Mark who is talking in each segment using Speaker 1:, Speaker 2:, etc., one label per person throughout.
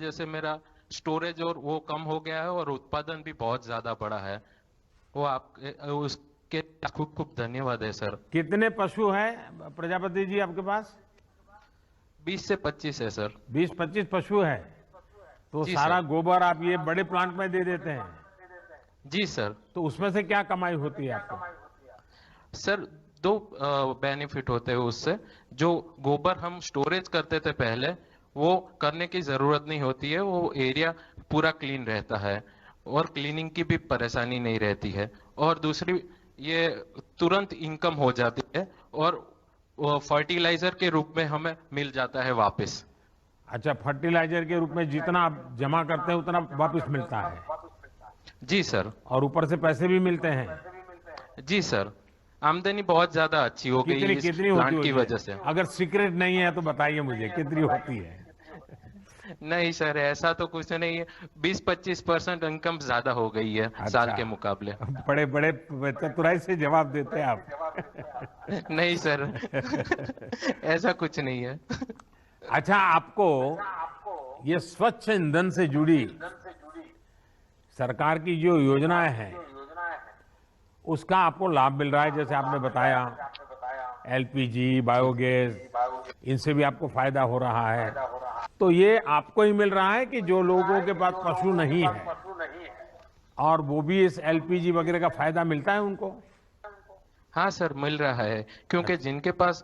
Speaker 1: वजह से मेरा स्टोरेज और वो कम हो गया है और उत्पादन भी बहुत ज्यादा बढ़ा है। वो आप उसके खूब खूब धन्यवाद है सर।
Speaker 2: कितने पशु हैं प्रजापति जी आपके पास?
Speaker 1: 20 से 25 है सर।
Speaker 2: 20-25 पशु है, तो
Speaker 1: जी
Speaker 2: सारा
Speaker 1: सर।
Speaker 2: गोबर आप ये बड़े प्लांट में दे देते हैं,
Speaker 1: जी सर।
Speaker 2: तो उसमें से क्या कमाई होती है आपको?
Speaker 1: सर दो बेनिफिट होते हैं उससे। जो गोबर हम स्टोरेज करते थे पहले, वो करने की जरूरत नहीं होती है, वो एरिया पूरा क्लीन रहता है और क्लीनिंग की भी परेशानी नहीं रहती है। और दूसरी, ये तुरंत इनकम हो जाती है और फर्टिलाइजर के रूप में हमें मिल जाता है वापस।
Speaker 2: अच्छा, फर्टिलाइजर के रूप में जितना आप जमा करते हैं उतना वापस मिलता है,
Speaker 1: जी सर।
Speaker 2: और ऊपर से पैसे भी मिलते हैं।
Speaker 1: जी सर। आमदनी बहुत ज्यादा अच्छी हो गई
Speaker 2: कितनी
Speaker 1: इस
Speaker 2: कितनी होती
Speaker 1: प्लांट की
Speaker 2: होगी?
Speaker 1: वजह से।
Speaker 2: अगर सीक्रेट नहीं है तो बताइए मुझे, कितनी होती है?
Speaker 1: नहीं सर, ऐसा तो कुछ नहीं है। 20-25% इनकम ज्यादा हो गई है साल
Speaker 2: अच्छा,
Speaker 1: के मुकाबले।
Speaker 2: बड़े बड़े चतुराई से जवाब देते हैं आप।
Speaker 1: नहीं सर। ऐसा कुछ नहीं है।
Speaker 2: अच्छा, आपको ये स्वच्छ ईंधन से जुड़ी सरकार की जो योजनाएं हैं, उसका आपको लाभ मिल रहा है? जैसे आपने बताया एलपीजी, बायोगैस, इनसे भी आपको फायदा हो रहा है। तो ये आपको ही मिल रहा है कि जो लोगों के पास पशु नहीं है और वो भी इस एलपीजी वगैरह का फायदा मिलता है उनको?
Speaker 1: हाँ सर, मिल रहा है। क्योंकि
Speaker 2: अच्छा।
Speaker 1: जिनके पास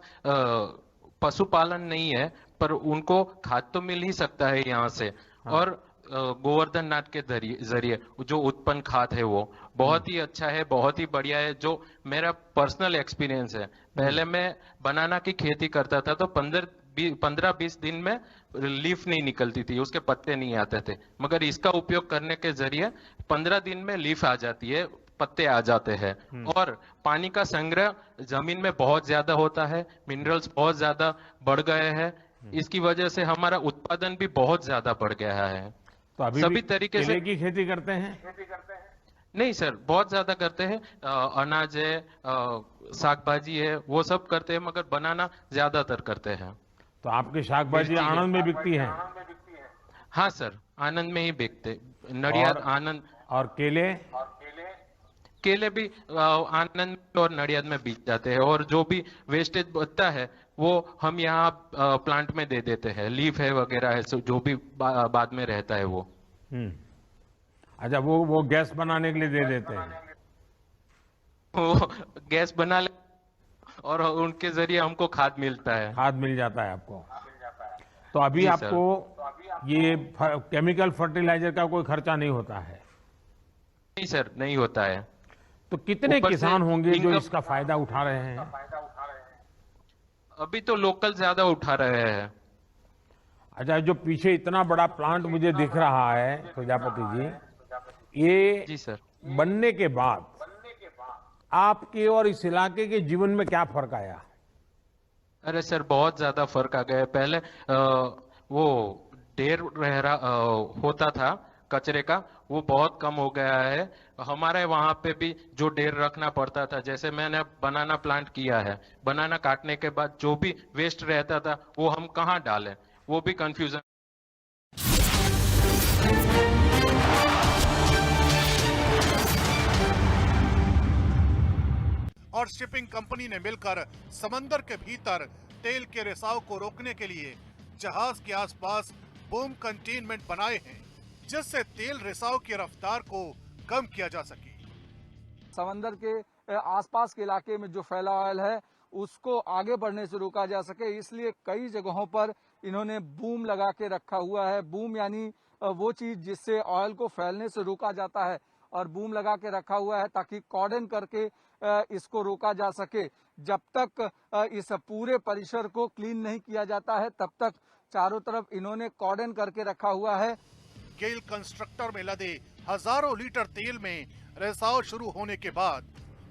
Speaker 1: पशुपालन नहीं है, पर उनको खाद तो मिल ही सकता है यहाँ से।
Speaker 2: हाँ।
Speaker 1: और गोवर्धन नाथ के जरिए जो उत्पन्न खाद है वो
Speaker 2: हम्म।
Speaker 1: बहुत ही अच्छा है, बहुत ही बढ़िया है। जो मेरा पर्सनल एक्सपीरियंस है,
Speaker 2: हम्म।
Speaker 1: पहले मैं बनाना की खेती करता था तो 15-20 दिन में लीफ नहीं निकलती थी, उसके पत्ते नहीं आते थे। मगर इसका उपयोग करने के जरिए 15 दिन में लीफ आ जाती है, पत्ते आ जाते हैं।
Speaker 2: हम्म।
Speaker 1: और पानी का संग्रह जमीन में बहुत ज्यादा होता है, मिनरल्स बहुत ज्यादा बढ़ गए हैं। इसकी वजह से हमारा उत्पादन भी बहुत ज्यादा बढ़ गया है।
Speaker 2: तो अभी भी
Speaker 1: सभी तरीके से।
Speaker 2: केले की खेती करते हैं?
Speaker 1: नहीं सर, बहुत ज्यादा करते हैं। अनाज है, साग भाजी है, वो सब करते हैं, मगर बनाना ज्यादातर करते हैं।
Speaker 2: तो आपकी शाक भाजी
Speaker 1: मिर्ची है।
Speaker 2: आणंद में बिकती है?
Speaker 1: हाँ सर, आनंद में ही बेचते, नडियाद
Speaker 2: और
Speaker 1: आनंद।
Speaker 2: और केले?
Speaker 1: केले भी आनंद और नडियाद में बीत जाते हैं। और जो भी वेस्टेज बचता है वो हम यहाँ प्लांट में दे देते हैं। लीफ है वगैरह है, जो भी बाद में रहता है वो।
Speaker 2: हम्म। अच्छा, वो गैस बनाने के लिए दे देते हैं?
Speaker 1: वो गैस बना ले और उनके जरिए हमको खाद मिलता है।
Speaker 2: खाद मिल जाता है आपको? तो अभी
Speaker 1: जी
Speaker 2: आपको
Speaker 1: सर।
Speaker 2: ये केमिकल फर्टिलाइजर का कोई खर्चा नहीं होता है?
Speaker 1: नहीं सर, नहीं होता है।
Speaker 2: तो कितने
Speaker 1: ऊपर से
Speaker 2: किसान होंगे जो
Speaker 1: इनकम
Speaker 2: इसका फायदा उठा रहे हैं?
Speaker 1: अभी तो लोकल ज्यादा उठा रहे हैं।
Speaker 2: अच्छा, जो पीछे इतना बड़ा प्लांट मुझे दिख रहा है प्रजापति जी, ये
Speaker 1: जी सर।
Speaker 2: बनने के बाद आपके और इस इलाके के जीवन में क्या फर्क आया?
Speaker 1: अरे सर, बहुत ज्यादा फर्क आ गया है। पहले वो ढेर होता था कचरे का, वो बहुत कम हो गया है। हमारे वहां पे भी जो ढेर रखना पड़ता था, जैसे मैंने बनाना प्लांट किया है, बनाना काटने के बाद जो भी वेस्ट रहता था वो हम कहाँ डालें, वो भी कंफ्यूजन।
Speaker 3: और शिपिंग कंपनी ने मिलकर समंदर के भीतर तेल के रिसाव को रोकने के लिए जहाज के आसपास बूम कंटेनमेंट बनाए हैं, जिससे तेल रिसाव की रफ्तार को कम किया जा सके।
Speaker 4: समंदर के आसपास के इलाके में जो फैला ऑयल है उसको आगे बढ़ने से रोका जा सके, इसलिए कई जगहों पर इन्होंने बूम लगा के रखा हुआ है। बूम यानी वो चीज जिससे ऑयल को फैलने से रोका जाता है, और बूम लगा के रखा हुआ है ताकि कॉर्डन करके इसको रोका जा सके। जब तक इस पूरे परिसर को क्लीन नहीं किया जाता है तब तक चारों तरफ इन्होंने कॉर्डन करके रखा हुआ है।
Speaker 3: गेल कंस्ट्रक्टर में लदे हजारों लीटर तेल में रिसाव शुरू होने के बाद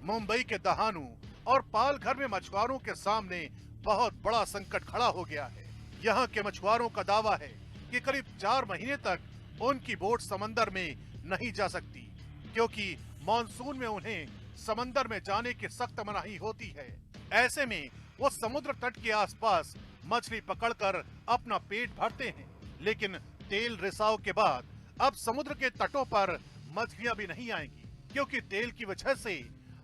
Speaker 3: मुंबई के दहानू और पालघर में मछुआरों के सामने बहुत बड़ा संकट खड़ा हो गया है। यहाँ के मछुआरों का दावा है कि करीब 4 महीने तक उनकी बोट समंदर में नहीं जा सकती, क्योंकि मानसून में उन्हें समंदर में जाने की सख्त मनाही होती है। ऐसे में वो समुद्र तट के आसपास मछली पकड़कर अपना पेट भरते हैं, लेकिन तेल रिसाव के बाद अब समुद्र के तटों पर मछलियां भी नहीं आएंगी, क्योंकि तेल की वजह से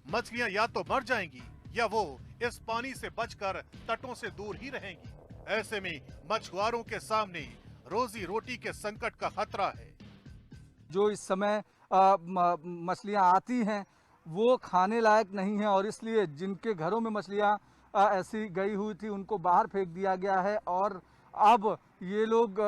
Speaker 3: मछलियां या तो मर जाएंगी या वो इस पानी से बचकर तटों से दूर ही रहेंगी। ऐसे में मछुआरों के सामने रोजी रोटी के संकट का खतरा है।
Speaker 4: जो इस समय मछलियां आती हैं वो खाने लायक नहीं है और इसलिए जिनके घरों में मछलियां ऐसी गई हुई थी उनको बाहर फेंक दिया गया है। और अब ये लोग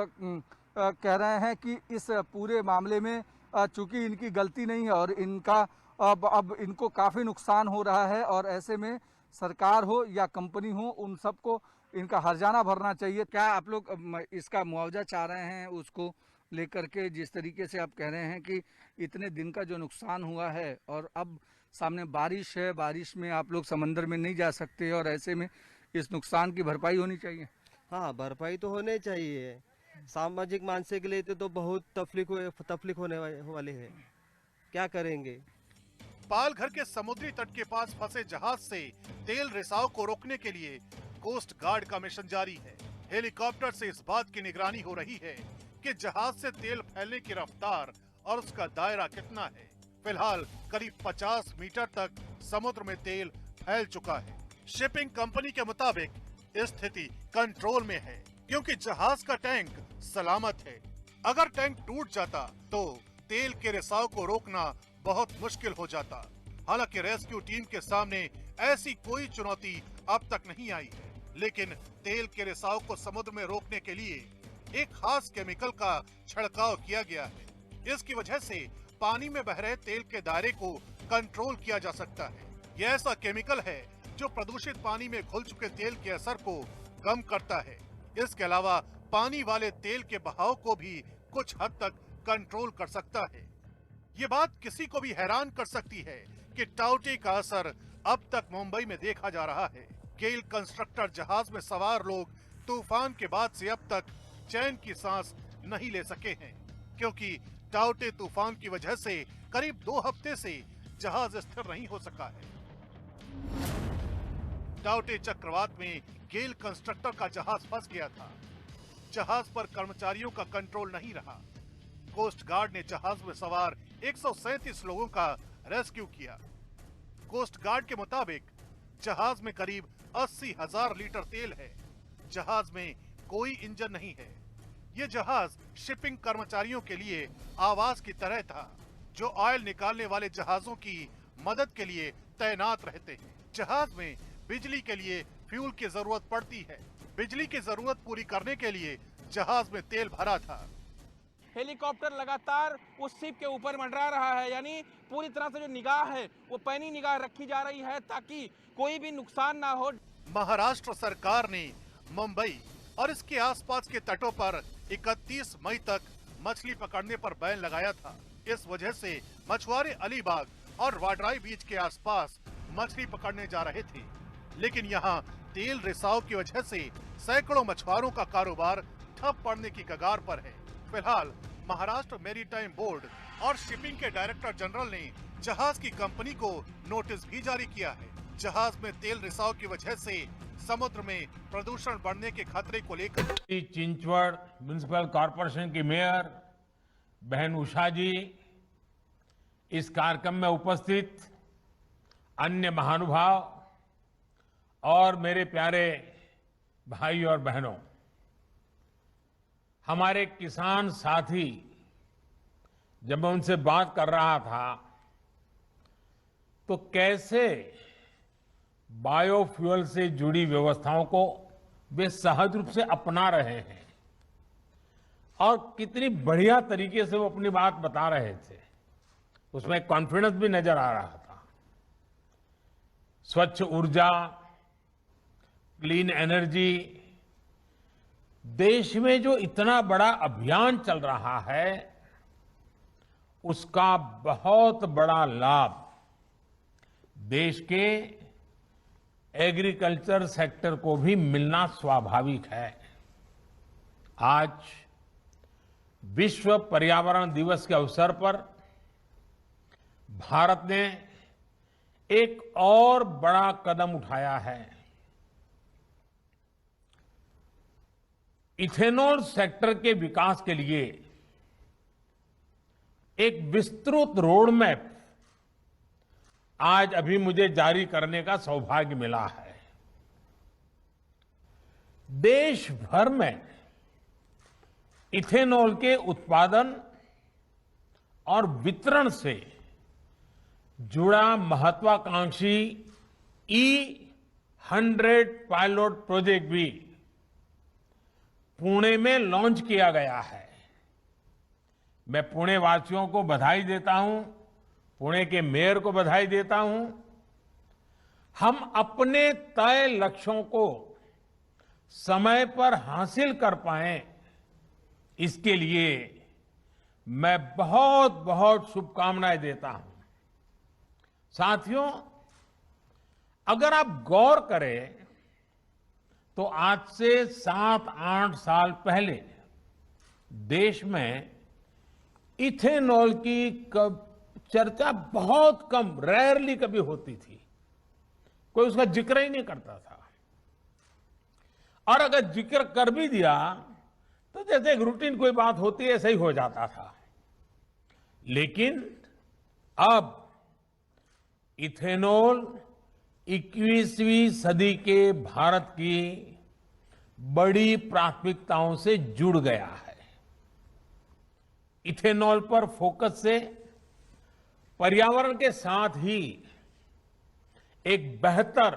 Speaker 4: कह रहे हैं कि इस पूरे मामले में चूंकि इनकी गलती नहीं है और इनका अब इनको काफ़ी नुकसान हो रहा है और ऐसे में सरकार हो या कंपनी हो उन सबको इनका हर्जाना भरना चाहिए। क्या आप लोग इसका मुआवजा चाह रहे हैं उसको लेकर के, जिस तरीके से आप कह रहे हैं कि इतने दिन का जो नुकसान हुआ है और अब सामने बारिश है, बारिश में आप लोग समंदर में नहीं जा सकते और ऐसे में इस नुकसान की भरपाई होनी चाहिए?
Speaker 5: हाँ, भरपाई तो होने चाहिए। सामाजिक मानसिक के लिए तो बहुत तकलीफ होने वाली है। क्या करेंगे?
Speaker 3: पालघर के समुद्री तट के पास फंसे जहाज से तेल रिसाव को रोकने के लिए कोस्ट गार्ड का मिशन जारी है। हेलीकॉप्टर से इस बात की निगरानी हो रही है कि जहाज से तेल फैलने की रफ्तार और उसका दायरा कितना है। फिलहाल करीब 50 मीटर तक समुद्र में तेल फैल चुका है। शिपिंग कंपनी के मुताबिक स्थिति कंट्रोल में है, क्योंकि जहाज का टैंक सलामत है। अगर टैंक टूट जाता तो तेल के रिसाव को रोकना बहुत मुश्किल हो जाता। हालांकि रेस्क्यू टीम के सामने ऐसी कोई चुनौती अब तक नहीं आई है, लेकिन तेल के रिसाव को समुद्र में रोकने के लिए एक खास केमिकल का छिड़काव किया गया है। इसकी वजह से पानी में बह रहे तेल के दायरे को कंट्रोल किया जा सकता है। यह ऐसा केमिकल है जो प्रदूषित पानी में घुल चुके तेल के असर को कम करता है। इसके अलावा पानी वाले तेल के बहाव को भी कुछ हद तक कंट्रोल कर सकता है। ये बात किसी को भी हैरान कर सकती है कि टाउटे का असर अब तक मुंबई में देखा जा रहा है। गेल कंस्ट्रक्टर जहाज में सवार लोग तूफान के बाद से अब तक चैन की सांस नहीं ले सके हैं, क्योंकि टाउटे तूफान की वजह से करीब 2 हफ्ते से जहाज स्थिर नहीं हो सका है। टाउटे चक्रवात में गेल कंस्ट्रक्टर का जहाज फंस गया था। जहाज पर कर्मचारियों का कंट्रोल नहीं रहा। कोस्ट गार्ड ने जहाज में सवार 137 लोगों का रेस्क्यू किया। कोस्ट गार्ड के मुताबिक जहाज में करीब 80,000 लीटर तेल है। जहाज में कोई इंजन नहीं है। ये जहाज शिपिंग कर्मचारियों के लिए आवास की तरह था, जो ऑयल निकालने वाले जहाजों की मदद के लिए तैनात रहते हैं। जहाज में बिजली के लिए फ्यूल की जरूरत पड़ती है। बिजली की जरूरत पूरी करने के लिए जहाज में तेल भरा था।
Speaker 6: हेलीकॉप्टर लगातार उस शिप के ऊपर मंडरा रहा है, यानी पूरी तरह से जो निगाह है वो पैनी निगाह रखी जा रही है ताकि कोई भी नुकसान ना हो।
Speaker 3: महाराष्ट्र सरकार ने मुंबई और इसके आसपास के तटों पर 31 मई तक मछली पकड़ने पर बैन लगाया था। इस वजह से मछुआरे अलीबाग और वाड्राई बीच के आसपास मछली पकड़ने जा रहे थे, लेकिन यहाँ तेल रिसाव की वजह से सैकड़ों मछुआरों का कारोबार ठप पड़ने की कगार पर है। फिलहाल महाराष्ट्र मैरीटाइम बोर्ड और शिपिंग के डायरेक्टर जनरल ने जहाज की कंपनी को नोटिस भी जारी किया है। जहाज में तेल रिसाव की वजह से समुद्र में प्रदूषण बढ़ने के खतरे को लेकर
Speaker 2: चिंचवड़ म्युनिसिपल कॉरपोरेशन की मेयर बहन उषा जी, इस कार्यक्रम में उपस्थित अन्य महानुभाव और मेरे प्यारे भाई और बहनों, हमारे किसान साथी, जब मैं उनसे बात कर रहा था तो कैसे बायोफ्यूल से जुड़ी व्यवस्थाओं को वे सहज रूप से अपना रहे हैं और कितनी बढ़िया तरीके से वो अपनी बात बता रहे थे, उसमें कॉन्फिडेंस भी नजर आ रहा था। स्वच्छ ऊर्जा, क्लीन एनर्जी, देश में जो इतना बड़ा अभियान चल रहा है उसका बहुत बड़ा लाभ देश के एग्रीकल्चर सेक्टर को भी मिलना स्वाभाविक है। आज विश्व पर्यावरण दिवस के अवसर पर भारत ने एक और बड़ा कदम उठाया है। इथेनॉल सेक्टर के विकास के लिए एक विस्तृत रोड मैप आज अभी मुझे जारी करने का सौभाग्य मिला है। देश भर में इथेनॉल के उत्पादन और वितरण से जुड़ा महत्वाकांक्षी E100 पायलट प्रोजेक्ट भी पुणे में लॉन्च किया गया है। मैं पुणे वासियों को बधाई देता हूं, पुणे के मेयर को बधाई देता हूं। हम अपने तय लक्ष्यों को समय पर हासिल कर पाएं, इसके लिए मैं बहुत बहुत शुभकामनाएं देता हूं। साथियों, अगर आप गौर करें तो आज से 7-8 साल पहले देश में इथेनॉल की चर्चा बहुत कम, रेयरली कभी होती थी। कोई उसका जिक्र ही नहीं करता था, और अगर जिक्र कर भी दिया तो जैसे एक रूटीन कोई बात होती है ऐसा ही हो जाता था। लेकिन अब इथेनॉल 21वीं सदी के भारत की बड़ी प्राथमिकताओं से जुड़ गया है। इथेनॉल पर फोकस से पर्यावरण के साथ ही एक बेहतर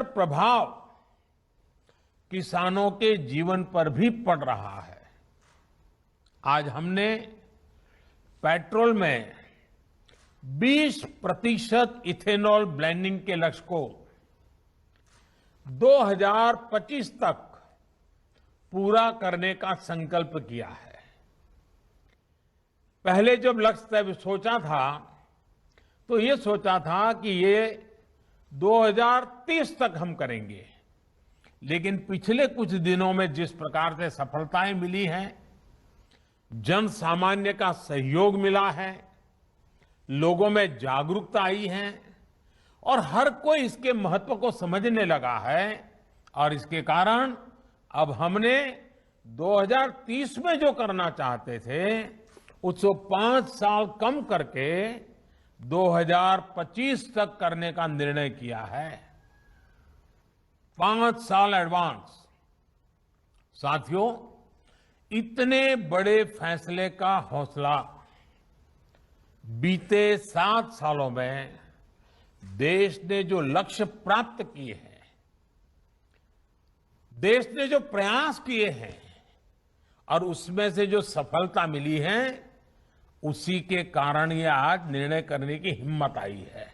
Speaker 2: प्रभाव किसानों के जीवन पर भी पड़ रहा है। आज हमने पेट्रोल में 20% इथेनॉल ब्लेंडिंग के लक्ष्य को 2025 तक पूरा करने का संकल्प किया है। पहले जब लक्ष्य सोचा था तो ये सोचा था कि ये 2030 तक हम करेंगे, लेकिन पिछले कुछ दिनों में जिस प्रकार से सफलताएं मिली हैं, जन सामान्य का सहयोग मिला है, लोगों में जागरूकता आई है और हर कोई इसके महत्व को समझने लगा है, और इसके कारण अब हमने 2030 में जो करना चाहते थे उसको 5 साल कम करके 2025 तक करने का निर्णय किया है। 5 साल एडवांस। साथियों, इतने बड़े फैसले का हौसला बीते 7 सालों में देश ने जो लक्ष्य प्राप्त किए हैं, देश ने जो प्रयास किए हैं और उसमें से जो सफलता मिली है, उसी के कारण ये आज निर्णय करने की हिम्मत आई है।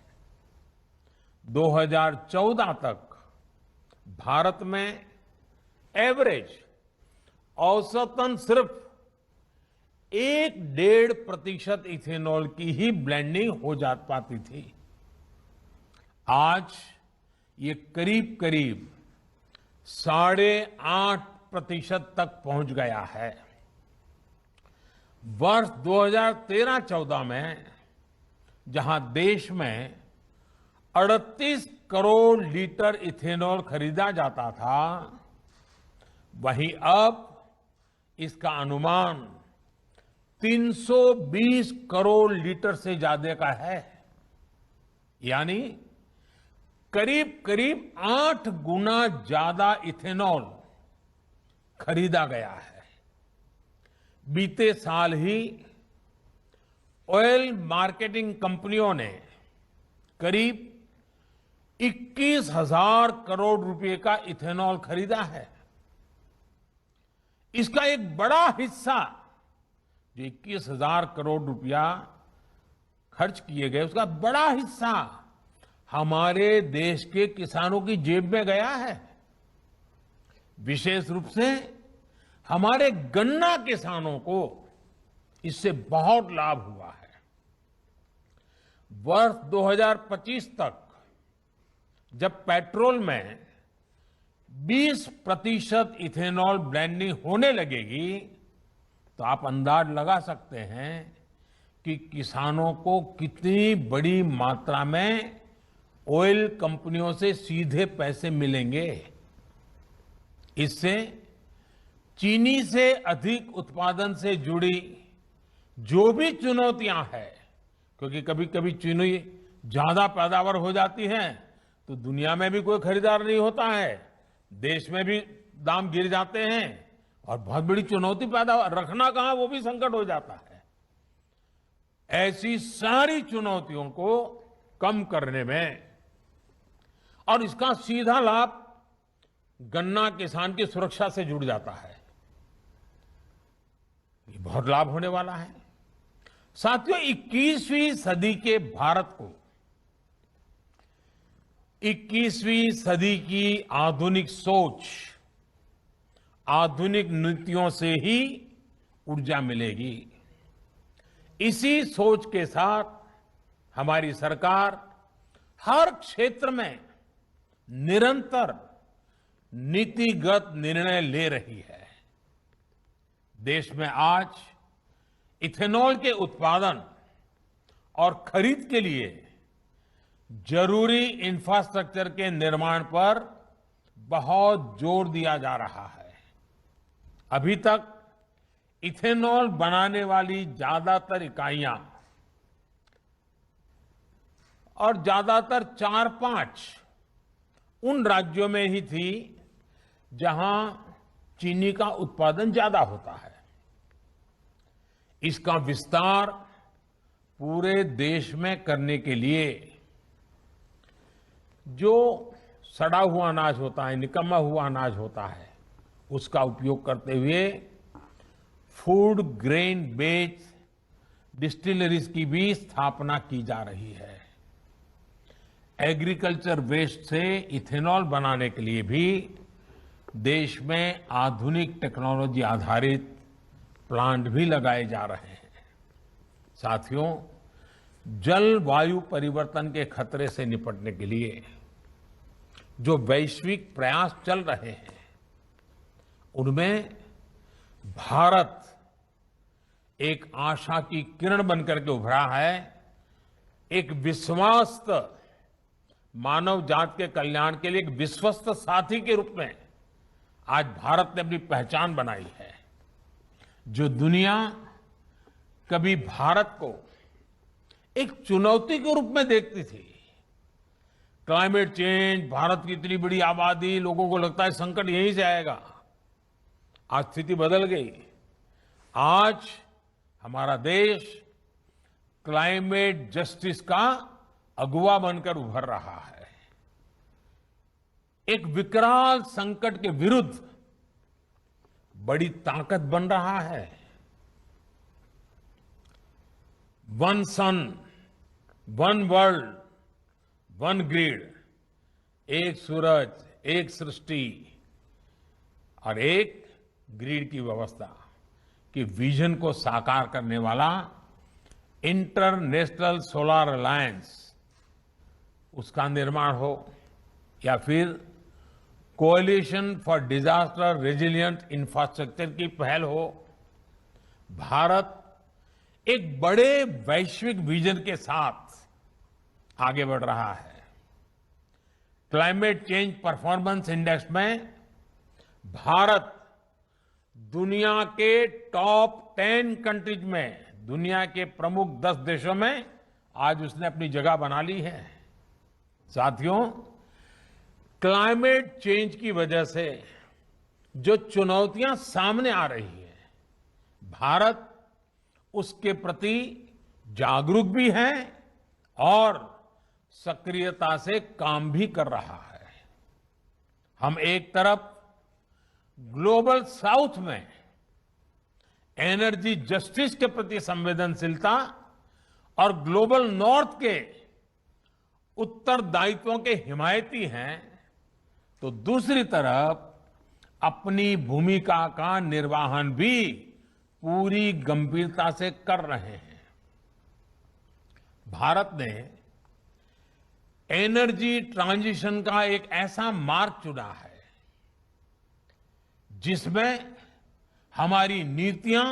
Speaker 2: 2014 तक भारत में एवरेज औसतन सिर्फ 1-1.5% इथेनॉल की ही ब्लेंडिंग हो जा पाती थी। आज ये करीब करीब 8.5% तक पहुंच गया है। वर्ष 2013-14 में जहां देश में 38 करोड़ लीटर इथेनॉल खरीदा जाता था, वहीं अब इसका अनुमान 320 करोड़ लीटर से ज्यादा का है। यानी करीब करीब 8 गुना ज्यादा इथेनॉल खरीदा गया है। बीते साल ही ऑयल मार्केटिंग कंपनियों ने करीब 21,000 करोड़ रुपए का इथेनॉल खरीदा है। इसका एक बड़ा हिस्सा, जो 21,000 करोड़ रुपया खर्च किए गए, उसका बड़ा हिस्सा हमारे देश के किसानों की जेब में गया है। विशेष रूप से हमारे गन्ना किसानों को इससे बहुत लाभ हुआ है। वर्ष 2025 तक जब पेट्रोल में 20% इथेनॉल ब्लेंडिंग होने लगेगी, तो आप अंदाज लगा सकते हैं कि किसानों को कितनी बड़ी मात्रा में ऑयल कंपनियों से सीधे पैसे मिलेंगे। इससे चीनी से अधिक उत्पादन से जुड़ी जो भी चुनौतियां हैं, क्योंकि कभी कभी चीनी ज्यादा पैदावार हो जाती है तो दुनिया में भी कोई खरीदार नहीं होता है, देश में भी दाम गिर जाते हैं और बहुत बड़ी चुनौती पैदा रखना कहां वो भी संकट हो जाता है। ऐसी सारी चुनौतियों को कम करने में और इसका सीधा लाभ गन्ना किसान की सुरक्षा से जुड़ जाता है, ये बहुत लाभ होने वाला है। साथियों, 21वीं सदी के भारत को 21वीं सदी की आधुनिक सोच, आधुनिक नीतियों से ही ऊर्जा मिलेगी। इसी सोच के साथ हमारी सरकार हर क्षेत्र में निरंतर नीतिगत निर्णय ले रही है। देश में आज इथेनॉल के उत्पादन और खरीद के लिए जरूरी इंफ्रास्ट्रक्चर के निर्माण पर बहुत जोर दिया जा रहा है। अभी तक इथेनॉल बनाने वाली ज्यादातर इकाइयां और ज्यादातर 4-5 उन राज्यों में ही थी जहां चीनी का उत्पादन ज्यादा होता है। इसका विस्तार पूरे देश में करने के लिए जो सड़ा हुआ अनाज होता है, निकम्मा हुआ अनाज होता है, उसका उपयोग करते हुए फूड ग्रेन बेस्ड डिस्टिलरीज की भी स्थापना की जा रही है। एग्रीकल्चर वेस्ट से इथेनॉल बनाने के लिए भी देश में आधुनिक टेक्नोलॉजी आधारित प्लांट भी लगाए जा रहे हैं। साथियों, जलवायु परिवर्तन के खतरे से निपटने के लिए जो वैश्विक प्रयास चल रहे हैं, उनमें भारत एक आशा की किरण बनकर के उभरा है। एक विश्वस्त मानव जात के कल्याण के लिए एक विश्वस्त साथी के रूप में आज भारत ने अपनी पहचान बनाई है। जो दुनिया कभी भारत को एक चुनौती के रूप में देखती थी, क्लाइमेट चेंज, भारत की इतनी बड़ी आबादी, लोगों को लगता है संकट यहीं से आएगा, आज स्थिति बदल गई। आज हमारा देश क्लाइमेट जस्टिस का अगुवा बनकर उभर रहा है। एक विकराल संकट के विरुद्ध बड़ी ताकत बन रहा है। वन सन, वन वर्ल्ड, वन ग्रिड, एक सूरज, एक सृष्टि और एक ग्रिड की व्यवस्था की विजन को साकार करने वाला इंटरनेशनल सोलर अलायंस, उसका निर्माण हो या फिर coalition for disaster resilient infrastructure की पहल हो, भारत एक बड़े वैश्विक विजन के साथ आगे बढ़ रहा है। क्लाइमेट चेंज परफॉर्मेंस इंडेक्स में भारत दुनिया के टॉप 10 कंट्रीज में, दुनिया के प्रमुख 10 देशों में आज उसने अपनी जगह बना ली है। साथियों, क्लाइमेट चेंज की वजह से जो चुनौतियां सामने आ रही है, भारत उसके प्रति जागरूक भी है और सक्रियता से काम भी कर रहा है। हम एक तरफ ग्लोबल साउथ में एनर्जी जस्टिस के प्रति संवेदनशीलता और ग्लोबल नॉर्थ के उत्तरदायित्वों के हिमायती हैं, तो दूसरी तरफ अपनी भूमिका का निर्वहन भी पूरी गंभीरता से कर रहे हैं। भारत ने एनर्जी ट्रांजिशन का एक ऐसा मार्ग चुना है जिसमें हमारी नीतियां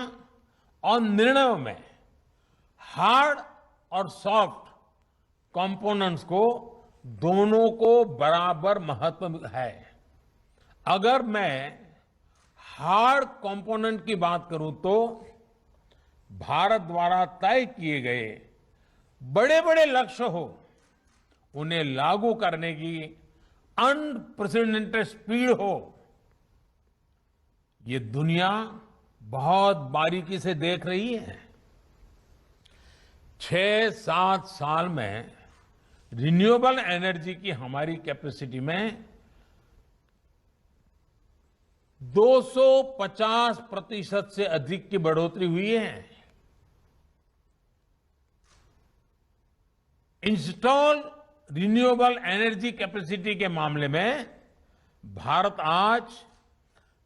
Speaker 2: और निर्णयों में हार्ड और सॉफ्ट कंपोनेंट्स को, दोनों को बराबर महत्व है। अगर मैं हार्ड कंपोनेंट की बात करूं तो भारत द्वारा तय किए गए बड़े बड़े लक्ष्य हो उन्हें लागू करने की अनप्रेसिडेंटेड स्पीड हो, ये दुनिया बहुत बारीकी से देख रही है। 6-7 साल में रिन्यूएबल एनर्जी की हमारी कैपेसिटी में 250% से अधिक की बढ़ोतरी हुई है। इंस्टॉल रिन्यूएबल एनर्जी कैपेसिटी के मामले में भारत आज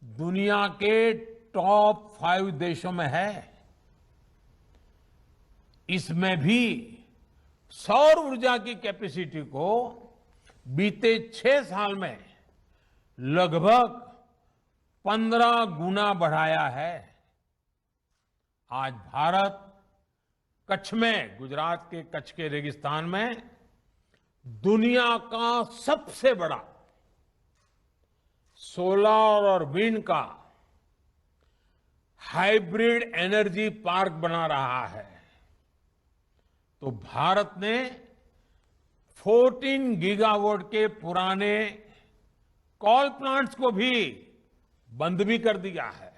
Speaker 2: दुनिया के टॉप 5 देशों में है। इसमें भी सौर ऊर्जा की कैपेसिटी को बीते 6 साल में लगभग 15 गुना बढ़ाया है। आज भारत कच्छ में, गुजरात के कच्छ के रेगिस्तान में दुनिया का सबसे बड़ा सोलर और विंड का हाइब्रिड एनर्जी पार्क बना रहा है। तो भारत ने 14 गीगावाट के पुराने कोल प्लांट्स को भी बंद भी कर दिया है।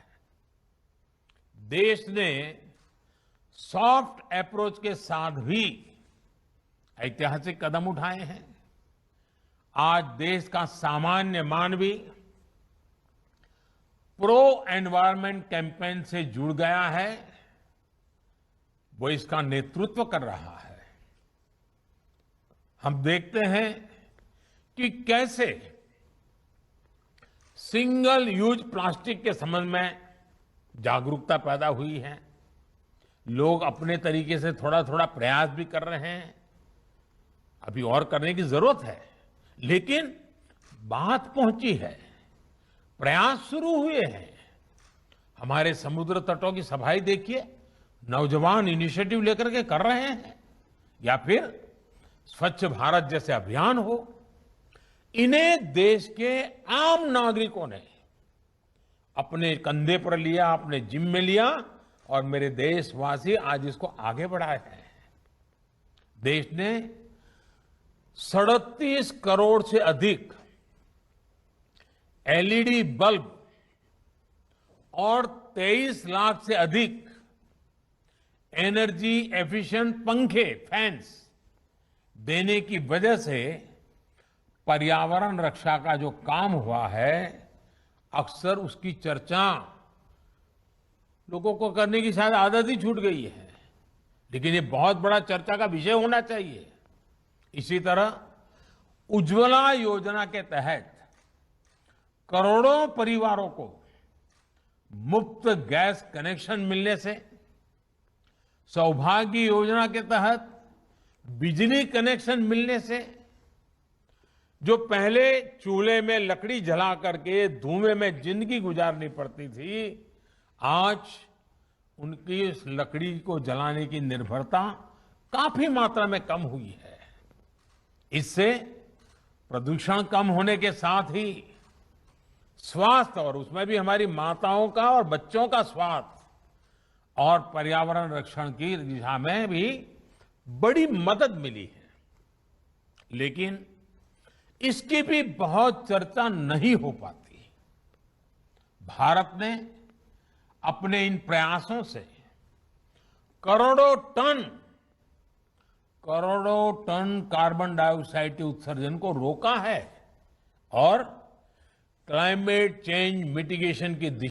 Speaker 2: देश ने सॉफ्ट अप्रोच के साथ भी ऐतिहासिक कदम उठाए हैं। आज देश का सामान्य मानवी प्रो एनवायरमेंट कैंपेन से जुड़ गया है, वो इसका नेतृत्व कर रहा है। हम देखते हैं कि कैसे सिंगल यूज प्लास्टिक के संबंध में जागरूकता पैदा हुई है। लोग अपने तरीके से थोड़ा थोड़ा प्रयास भी कर रहे हैं। अभी और करने की जरूरत है, लेकिन बात पहुंची है, प्रयास शुरू हुए हैं। हमारे समुद्र तटों की सफाई देखिए, नौजवान इनिशिएटिव लेकर के कर रहे हैं, या फिर स्वच्छ भारत जैसे अभियान हो। इन्हें देश के आम नागरिकों ने अपने कंधे पर लिया, अपने जिम्मे में लिया, और मेरे देशवासी आज इसको आगे बढ़ाए हैं। देश ने 37 करोड़ से अधिक एलईडी बल्ब और 23 लाख से अधिक एनर्जी एफिशिएंट पंखे, फैंस देने की वजह से पर्यावरण रक्षा का जो काम हुआ है, अक्सर उसकी चर्चा लोगों को करने की शायद आदत ही छूट गई है, लेकिन ये बहुत बड़ा चर्चा का विषय होना चाहिए। इसी तरह उज्ज्वला योजना के तहत करोड़ों परिवारों को मुफ्त गैस कनेक्शन मिलने से, सौभाग्य योजना के तहत बिजली कनेक्शन मिलने से, जो पहले चूल्हे में लकड़ी जला करके धुएं में जिंदगी गुजारनी पड़ती थी, आज उनकी इस लकड़ी को जलाने की निर्भरता काफी मात्रा में कम हुई है। इससे प्रदूषण कम होने के साथ ही स्वास्थ्य, और उसमें भी हमारी माताओं का और बच्चों का स्वास्थ्य और पर्यावरण रक्षण की दिशा में भी बड़ी मदद मिली है। लेकिन इसकी भी बहुत चर्चा नहीं हो पाती। भारत ने अपने इन प्रयासों से करोड़ों टन कार्बन डाइऑक्साइड के उत्सर्जन को रोका है और क्लाइमेट चेंज मिटिगेशन की दिशा